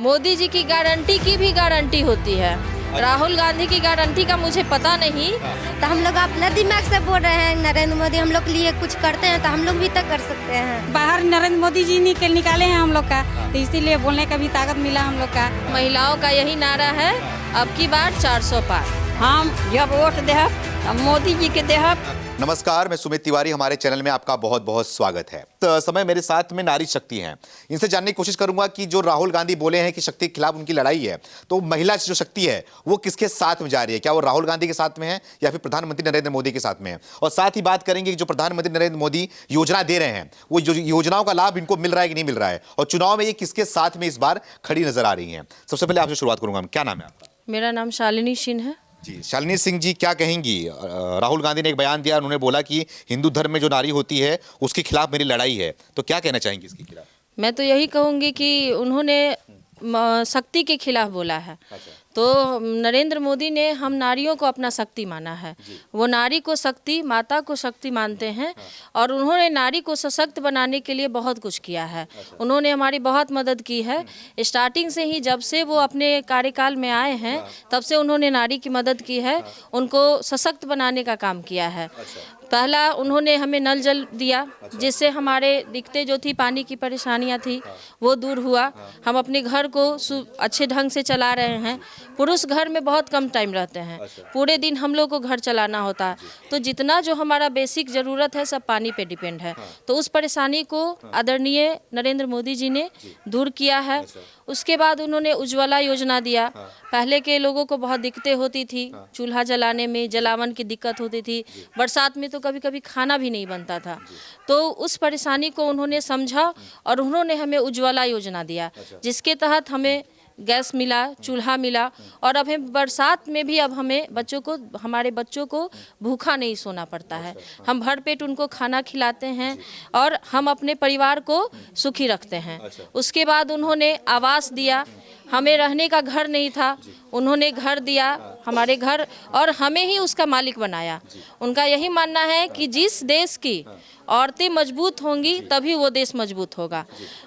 मोदी जी की गारंटी की भी गारंटी होती है। राहुल गांधी की गारंटी का मुझे पता नहीं। तो हम लोग अपना दिमाग से बोल रहे हैं, नरेंद्र मोदी हम लोग के लिए कुछ करते हैं तो हम लोग भी तो कर सकते हैं। बाहर नरेंद्र मोदी जी निकाले हैं हम लोग का, तो इसीलिए बोलने का भी ताकत मिला हम लोग का। महिलाओं का यही नारा है, अब की बार 400 पार। हम जब वोट देहब मोदी जी के देहब। नमस्कार, मैं सुमित तिवारी, हमारे चैनल में आपका बहुत बहुत स्वागत है। तो समय मेरे साथ में नारी शक्ति हैं। इनसे जानने की कोशिश करूंगा कि जो राहुल गांधी बोले हैं कि शक्ति के खिलाफ उनकी लड़ाई है, तो महिला जो शक्ति है वो किसके साथ में जा रही है? क्या वो राहुल गांधी के साथ में है या फिर प्रधानमंत्री नरेंद्र मोदी के साथ में है? और साथ ही बात करेंगे कि जो प्रधानमंत्री नरेंद्र मोदी योजना दे रहे हैं, वो योजनाओं का लाभ इनको मिल रहा है कि नहीं मिल रहा है, और चुनाव में ये किसके साथ में इस बार खड़ी नजर आ रही है। सबसे पहले आपसे शुरुआत करूंगा। क्या नाम है आपका? मेरा नाम शालिनी सिंह है। जी, शालिनी सिंह जी, क्या कहेंगी? राहुल गांधी ने एक बयान दिया, उन्होंने बोला कि हिंदू धर्म में जो नारी होती है उसके खिलाफ मेरी लड़ाई है, तो क्या कहना चाहेंगी इसके खिलाफ? मैं तो यही कहूँगी कि उन्होंने शक्ति के खिलाफ बोला है। तो नरेंद्र मोदी ने हम नारियों को अपना शक्ति माना है। वो नारी को शक्ति, माता को शक्ति मानते हैं। और उन्होंने नारी को सशक्त बनाने के लिए बहुत कुछ किया है। उन्होंने हमारी बहुत मदद की है। स्टार्टिंग से ही, जब से वो अपने कार्यकाल में आए हैं, तब से उन्होंने नारी की मदद की है, उनको सशक्त बनाने का काम किया है। पहला उन्होंने हमें नल जल दिया, जिससे हमारे दिक्कतें जो थी, पानी की परेशानियां थी, वो दूर हुआ। हम अपने घर को अच्छे ढंग से चला रहे हैं। पुरुष घर में बहुत कम टाइम रहते हैं, पूरे दिन हम लोग को घर चलाना होता है। तो जितना जो हमारा बेसिक ज़रूरत है सब पानी पे डिपेंड है। तो उस परेशानी को आदरणीय नरेंद्र मोदी जी ने दूर किया है। उसके बाद उन्होंने उज्ज्वला योजना दिया। पहले के लोगों को बहुत दिक्कतें होती थी, चूल्हा जलाने में जलावन की दिक्कत होती थी, बरसात में तो कभी कभी खाना भी नहीं बनता था। तो उस परेशानी को उन्होंने समझा और उन्होंने हमें उज्ज्वला योजना दिया, जिसके तहत हमें गैस मिला, चूल्हा मिला। और अब हम बरसात में भी अब हमें हमारे बच्चों को भूखा नहीं सोना पड़ता है। हम भर पेट उनको खाना खिलाते हैं और हम अपने परिवार को सुखी रखते हैं। उसके बाद उन्होंने आवास दिया। हमें रहने का घर नहीं था, उन्होंने घर दिया, हमारे घर, और हमें ही उसका मालिक बनाया। उनका यही मानना है कि जिस देश की औरतें मजबूत होंगी तभी वो देश मजबूत होगा।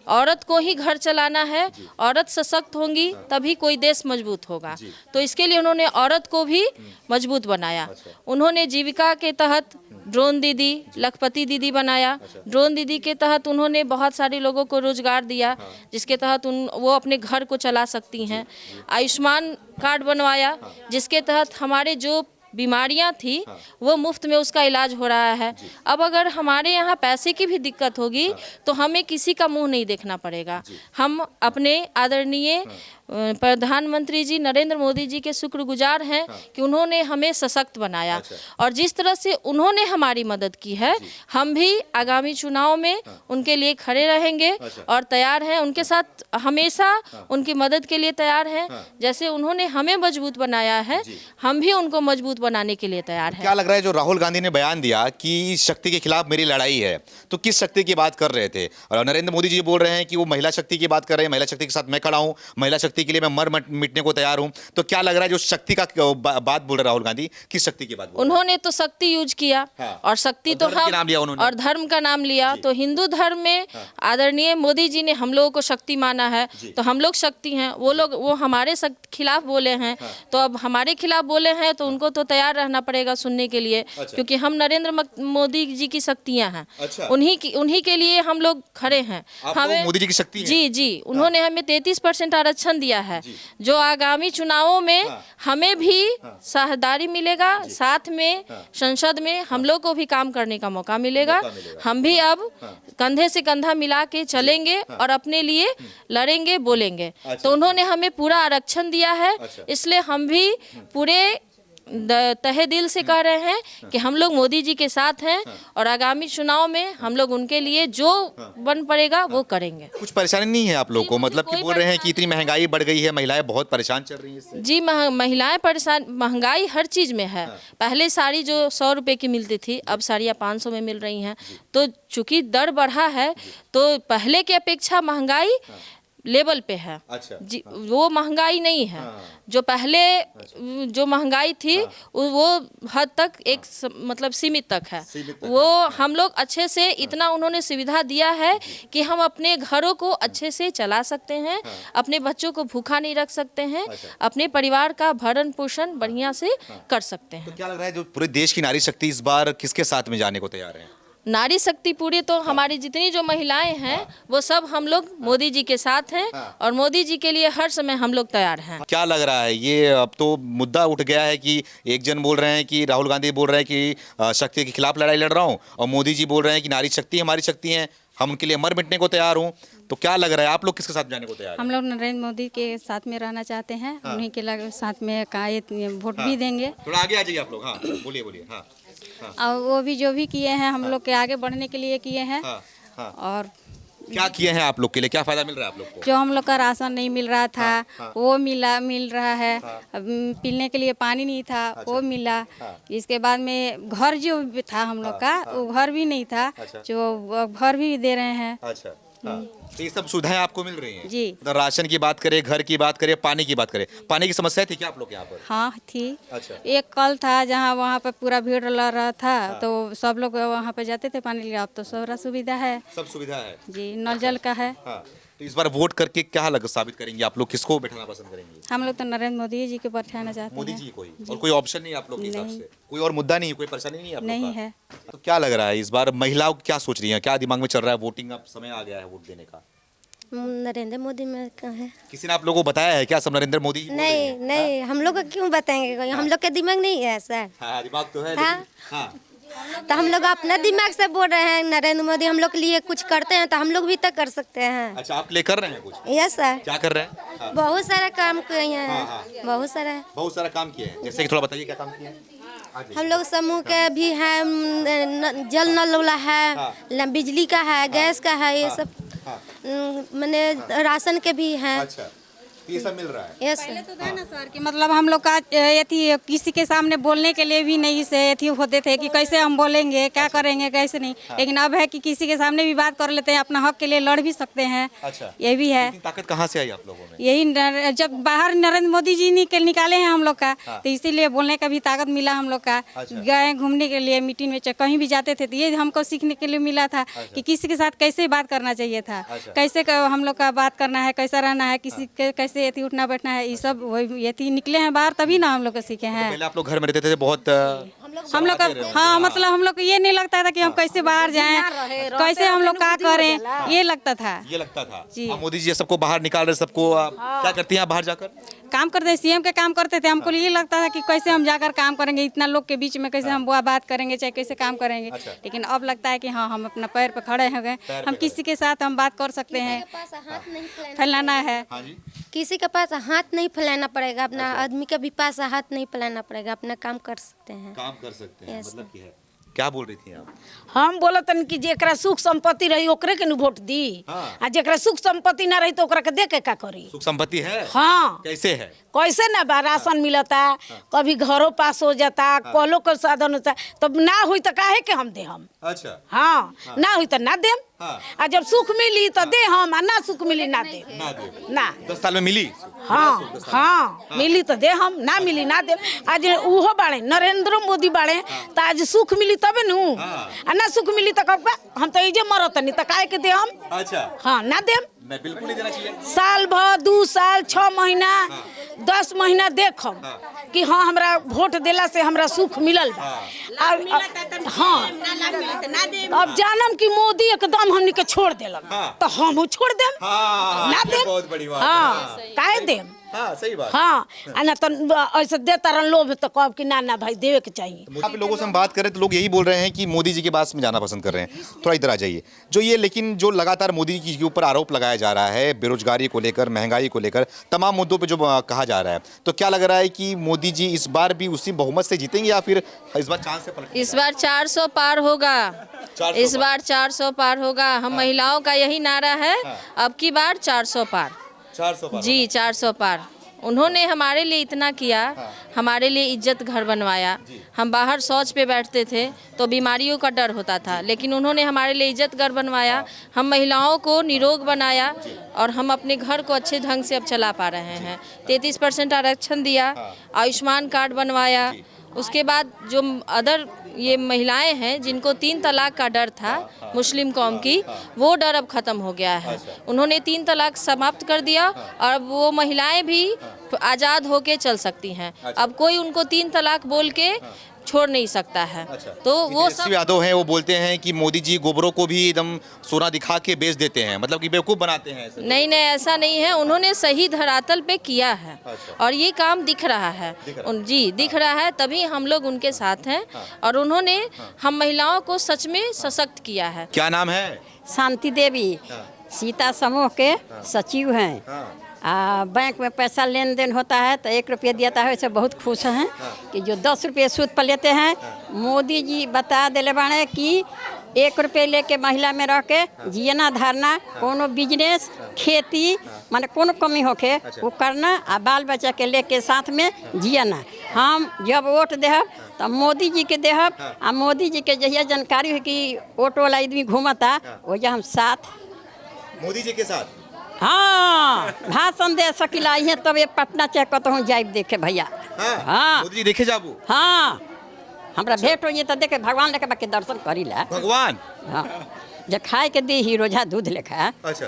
औरत को ही घर चलाना है, औरत सशक्त होंगी तभी कोई देश मजबूत होगा। तो इसके लिए उन्होंने औरत को भी मजबूत बनाया। उन्होंने जीविका के तहत ड्रोन दीदी, लखपति दीदी बनाया। ड्रोन दीदी के तहत उन्होंने बहुत सारे लोगों को रोजगार दिया, जिसके तहत वो अपने घर को चला सकती हैं। आयुष्मान कार्ड बनवाया, जिसके तहत हमारे जो बीमारियां थी वो मुफ्त में उसका इलाज हो रहा है। अब अगर हमारे यहाँ पैसे की भी दिक्कत होगी तो हमें किसी का मुंह नहीं देखना पड़ेगा। हम अपने आदरणीय प्रधानमंत्री जी नरेंद्र मोदी जी के शुक्रगुजार हैं कि उन्होंने हमें सशक्त बनाया। और जिस तरह से उन्होंने हमारी मदद की है, हम भी आगामी चुनाव में उनके लिए खड़े रहेंगे और तैयार हैं, उनके साथ हमेशा उनकी मदद के लिए तैयार हैं। जैसे उन्होंने हमें मजबूत बनाया है, हम भी उनको मजबूत बनाने के लिए तैयार हैं। क्या लग रहा है, जो राहुल गांधी ने बयान दिया कि शक्ति के खिलाफ मेरी लड़ाई है, तो किस शक्ति की बात कर रहे थे? और नरेंद्र मोदी जी बोल रहे हैं कि वो महिला शक्ति की बात कर रहे हैं, महिला शक्ति के साथ मैं खड़ा हूं, महिला शक्ति के लिए मैं मर मिटने को तैयार हूं। तो क्या लग रहा है, जो शक्ति का बात बोल रहे राहुल गांधी, किस शक्ति की बात बोल रहे? उन्होंने तो शक्ति यूज किया। और शक्ति तो हम और धर्म का नाम लिया। तो हिंदू धर्म में आदरणीय मोदी जी ने हम लोगों को शक्ति माना है, तो हम लोग शक्ति हैं। वो हमारे खिलाफ बोले हैं, तो अब हमारे खिलाफ बोले हैं तो उनको तो तैयार रहना पड़ेगा सुनने के लिए। क्योंकि हम नरेंद्र मोदी जी की शक्तियां हैं। उन्हीं के लिए हम लोग खड़े हैं। हमें मोदी जी की शक्ति है। जी, उन्होंने हमें 33% आरक्षण दिया है, जो आगामी चुनावों में हमें भी साझेदारी मिलेगा। साथ में संसद में हम लोग को भी काम करने का मौका मिलेगा। हम भी अब कंधे से कंधा मिला के चलेंगे और अपने लिए लड़ेंगे, बोलेंगे। तो उन्होंने हमें पूरा आरक्षण दिया है, इसलिए हम भी पूरे तहे दिल से कह रहे हैं कि हम लोग मोदी जी के साथ हैं और आगामी चुनाव में हम लोग उनके लिए जो बन पड़ेगा वो करेंगे। कुछ परेशानी नहीं है आप लोगों को? मतलब कि बोल रहे हैं कि इतनी महंगाई बढ़ गई है, महिलाएं बहुत परेशान चल रही हैं इससे। जी, महिलाएं परेशान, महंगाई हर चीज़ में है। पहले साड़ी जो 100 रुपये की मिलती थी, अब साड़ियाँ 500 में मिल रही हैं। तो चूंकि दर बढ़ा है, तो पहले की अपेक्षा महंगाई लेवल पे है। अच्छा। जी, वो महंगाई नहीं है। जो पहले जो महंगाई थी वो हद तक एक मतलब सीमित तक है। वो हम लोग अच्छे से इतना उन्होंने सुविधा दिया है कि हम अपने घरों को अच्छे से चला सकते हैं, अपने बच्चों को भूखा नहीं रख सकते हैं, अपने परिवार का भरण पोषण बढ़िया से कर सकते हैं। तो क्या लग रहा है जो पूरे देश की नारी शक्ति इस बार किसके साथ में जाने को तैयार है? नारी शक्ति पूरी तो हमारी जितनी जो महिलाएं हैं वो सब हम लोग मोदी जी के साथ हैं और मोदी जी के लिए हर समय हम लोग तैयार हैं। क्या लग रहा है ये अब तो मुद्दा उठ गया है कि एक जन बोल रहे हैं कि राहुल गांधी बोल रहे हैं कि शक्ति के खिलाफ लड़ाई लड़ रहा हूँ और मोदी जी बोल रहे हैं कि नारी शक्ति हमारी शक्ति है, हम उनके लिए मर मिटने को तैयार हूँ। तो क्या लग रहा है आप लोग किसके साथ जाने को तैयार हैं? हम लोग नरेंद्र मोदी के साथ में रहना चाहते हैं। उन्हीं के साथ में वोट भी देंगे। थोड़ा आगे आ जाइए आप लोग। हाँ बोलिए बोलिए। हाँ और वो भी जो भी किए हैं हम लोग के आगे बढ़ने के लिए किए हैं। और क्या किए हैं आप लोग के लिए, क्या फायदा मिल रहा है आप लोग को? जो हम लोग का राशन नहीं मिल रहा था वो मिल रहा है। पीने के लिए पानी नहीं था वो मिला। इसके बाद में घर जो भी था हम लोग का वो घर भी नहीं था, जो घर भी दे रहे हैं। अच्छा तो ये सब सुविधाएं आपको मिल रही हैं जी। तो राशन की बात करें, घर की बात करें, पानी की बात करें, पानी की समस्या थी क्या आप लोग के यहाँ पर? हाँ थी। अच्छा। एक कल था जहाँ वहाँ पे पूरा भीड़ लग रहा था तो सब लोग वहाँ पे जाते थे पानी लिए। अब तो सारा सुविधा है। सब सुविधा है जी, नल जल का है। हाँ। तो इस बार वोट करके क्या साबित करेंगे आप लोग, किसको बैठाना पसंद करेंगे? हम लोग तो नरेंद्र मोदी जी के बैठाना चाहते हैं। मोदी जी को ही? और कोई ऑप्शन नहीं आप लोग के हिसाब से? कोई और मुद्दा नहीं, कोई परेशानी नहीं है आप लोग नहीं का? है। तो क्या लग रहा है इस बार महिलाओं क्या सोच रही हैं, क्या दिमाग में चल रहा है? वोटिंग अब समय आ गया है वोट देने का। नरेंद्र मोदी में कहाँ है? किसी ने आप लोगों को बताया है क्या सब नरेंद्र मोदी ही बोल रहे नहीं हैं? नहीं, हम लोग को क्यों बताएंगे? हम लोग का दिमाग नहीं है सर। हाँ दिमाग तो है हाँ। लेकिन हाँ तो हम लोग अपना दिमाग से बोल रहे हैं। नरेंद्र मोदी हम लोग के लिए कुछ करते हैं तो हम लोग भी तो कर सकते हैं। अच्छा आप ले कर रहे हैं कुछ? Yes sir. क्या कर रहे हैं? हाँ। बहुत सारा काम किए हैं। बहुत सारा काम किए हैं, जैसे कि थोड़ा बताइए क्या काम किए हैं? हम लोग समूह के भी है, जल नल वाला है, बिजली का है, गैस का है, ये सब मैंने राशन के भी हैं। अच्छा ये सब मिल रहा है। यस पहले तो था ना सर कि मतलब हम लोग का ये किसी के सामने बोलने के लिए भी नहीं से ये होते थे कि कैसे हम बोलेंगे, क्या करेंगे, कैसे नहीं। लेकिन अब है कि किसी के सामने भी बात कर लेते हैं, अपना हक के लिए लड़ भी सकते हैं। अच्छा ये भी है। ताकत कहाँ से आई आप लोगों में? यही जब बाहर नरेंद्र मोदी जी निकाले हैं हम लोग का तो इसीलिए बोलने का भी ताकत मिला हम लोग का। गए घूमने के लिए मीटिंग में कहीं भी जाते थे तो ये हमको सीखने के लिए मिला था कि किसी के साथ कैसे बात करना चाहिए था, कैसे हम लोग का बात करना है, कैसा रहना है, किसी कैसे ये उठना बैठना है। ये सब वही ये निकले हैं बाहर तभी ना हम लोग को सीखे हैं। पहले आप लोग घर में रहते थे बहुत हम लोग का हाँ मतलब हम लोग को ये नहीं लगता था कि हम कैसे बाहर जाएं, कैसे हम लोग क्या करें, ये लगता था। जी। मोदी जी सबको बाहर निकाल रहे, सबको क्या करती हैं आप बाहर जाकर? काम करते हैं, सीएम के काम करते थे। हमको ये लगता था कि कैसे हम जाकर काम करेंगे, इतना लोग के बीच में कैसे हम बात करेंगे, चाहे कैसे काम करेंगे। लेकिन अब लगता है कि हाँ हम अपना पैर पे खड़े हो गए, हम किसी के साथ हम बात कर सकते हैं। फैलाना है, किसी के पास हाथ नहीं फैलाना पड़ेगा, अपना आदमी के भी पास हाथ नहीं फैलाना पड़ेगा, अपना काम कर सकते हैं। काम कर सकते हैं मतलब क्या बोल रही थी आप? हम बोलतन कि जेकरा सुख संपत्ति रही ओकरे के नु वोट दी। आ जेकरा सुख संपत्ति ना रही तो ओकरा के दे के का करी? सुख संपत्ति है? हाँ। कैसे है? कैसे ना बा राशन मिलता, कभी घरों पास हो जाता, कॉलों का साधन होता, तब ना हुई तो काहे के हम दे हम? अच्छा हाँ ना हुई तो ना देम। आ जब सुख मिली तो दे हम, आ ना सुख मिली ना दे ना। 10 साल में मिली? हाँ हाँ मिली तो दे हम, ना मिली ना दे। आज उहो बाड़े नरेंद्र मोदी बाड़े तो आज सुख मिली तबे नु, आ ना सुख मिली तो कब हम तो इजे मरत नहीं तो काहे के दे हम? अच्छा हाँ ना देम। मैं बिल्कुल नहीं देना चाहिए। साल भर 2 साल 6 महीना 10 महीना देखम कि हाँ हमरा वोट देला से हमरा सुख मिलल बा। हाँ अब जानम कि मोदी एकदम हमनी के छोड़ देलन तो हम छोड़ देम ना देम। बहुत बड़ी बात। हाँ काहे देम? हाँ सही बात। हाँ ना तो ऐसे देता रह लोभ तो कब कि ना भाई देवे के चाहिए। आप लोगों से हम बात करें तो लोग यही बोल रहे हैं कि मोदी जी के पास में जाना पसंद कर रहे हैं। थोड़ा इधर आ जाइए। जो ये लेकिन जो लगातार मोदी जी के ऊपर आरोप लगाया जा रहा है बेरोजगारी को लेकर, महंगाई को लेकर, तमाम मुद्दों पे जो कहा जा रहा है, तो क्या लग रहा है कि मोदी जी इस बार भी उसी बहुमत से जीतेंगे या फिर इस बार चांस से पलट? इस बार 400 पार होगा। इस बार 400 पार होगा। हम महिलाओं का यही नारा है, अब की बार 400 पार। 400 पार जी 400 पार। उन्होंने हमारे लिए इतना किया, हमारे लिए इज्जत घर बनवाया। हम बाहर शौच पे बैठते थे तो बीमारियों का डर होता था, लेकिन उन्होंने हमारे लिए इज्जत घर बनवाया। हम महिलाओं को निरोग बनाया और हम अपने घर को अच्छे ढंग से अब चला पा रहे हैं। 33% आरक्षण दिया, आयुष्मान कार्ड बनवाया। उसके बाद जो अदर ये महिलाएं हैं जिनको 3 तलाक का डर था मुस्लिम कौम की, वो डर अब ख़त्म हो गया है। उन्होंने 3 तलाक समाप्त कर दिया और अब वो महिलाएं भी आज़ाद होके चल सकती हैं। अब कोई उनको 3 तलाक बोल के छोड़ नहीं सकता है। तो वो सब यादव हैं, वो बोलते हैं कि मोदी जी गोबरों को भी एकदम सोना दिखा के बेच देते हैं, मतलब कि बेवकूफ़ बनाते हैं। नहीं, ऐसा नहीं है। उन्होंने सही धरातल पे किया है और ये काम दिख रहा है। जी दिख रहा है, तभी हम लोग उनके साथ हैं और उन्होंने हम महिलाओं को सच में सशक्त किया है। क्या नाम है? शांति देवी, सीता समूह के सचिव हैं। बैंक में पैसा लेन देन होता है तो 1 रुपया देता है, इससे बहुत खुश हैं कि जो 10 रुपये सूद पर लेते हैं। मोदी जी बता दिले बाड़े कि 1 रुपये लेके महिला में रह के जियना धारना, कोनो बिजनेस खेती माने कोनो कमी होके वो करना आ बाल बच्चा के लेके साथ में जियना। हम जब वोट देहब तो मोदी जी के देहब आ मोदी जी के जहिया जानकारी है कि वोट वाला आदमी घूमता वजह हम साथ मोदी जी के साथ। हाँ भाषण दे सकिला है तब ये पटना चाहे कहूँ जाइब देखे भैया। हाँ मोदी जी देखे जाबू। हाँ हमरा भेंट होइए तो देखे भगवान लेके बाकी दर्शन करी ला। भगवान हाँ जो खाए के दी ही रोजा दूध लेखा। अच्छा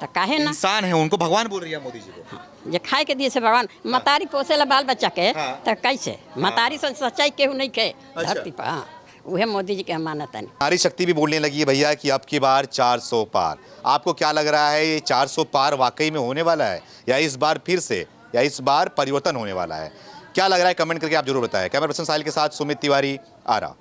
तो काहे ना इंसान है, उनको भगवान बोल रही है मोदी जी को। हाँ, जो खाए के दिए से भगवान मतारी पोसेला बाल बच्चा के तो कैसे मतारी से सच्चाई केहू नहीं के धरती पर। हाँ वह मोदी जी के मानता नहीं। नारी शक्ति भी बोलने लगी है भैया कि अब की बार 400 पार। आपको क्या लग रहा है, ये 400 पार वाकई में होने वाला है या इस बार फिर से, या इस बार परिवर्तन होने वाला है? क्या लग रहा है कमेंट करके आप जरूर बताएं। कैमरा पर्सन साहिल के साथ सुमित तिवारी, आरा।